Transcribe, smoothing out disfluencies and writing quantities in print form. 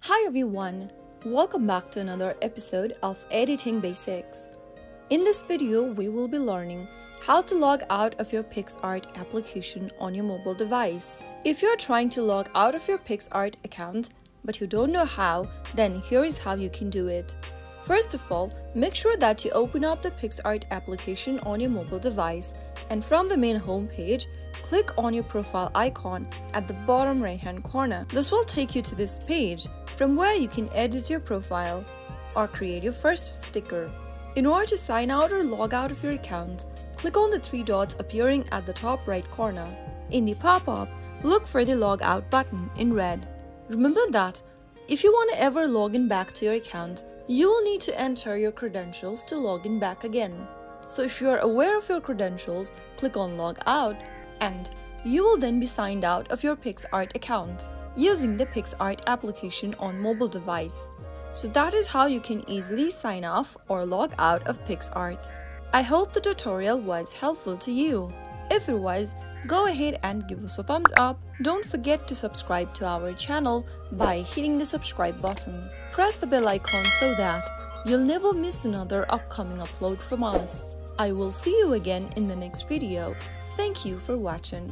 Hi everyone, welcome back to another episode of Editing Basics. In this video, we will be learning how to log out of your PicsArt application on your mobile device. If you're trying to log out of your PicsArt account but you don't know how, then here is how you can do it. First of all, make sure that you open up the PicsArt application on your mobile device, and from the main home page, click on your profile icon at the bottom right hand corner. This will take you to this page from where you can edit your profile or create your first sticker. In order to sign out or log out of your account, click on the three dots appearing at the top right corner. In the pop-up, look for the log out button in red. Remember that if you want to ever log in back to your account, you will need to enter your credentials to log in back again. So if you are aware of your credentials, click on log out and you will then be signed out of your PicsArt account using the PicsArt application on mobile device. So that is how you can easily sign off or log out of PicsArt. I hope the tutorial was helpful to you. If it was, go ahead and give us a thumbs up. Don't forget to subscribe to our channel by hitting the subscribe button. Press the bell icon so that you'll never miss another upcoming upload from us. I will see you again in the next video. Thank you for watching.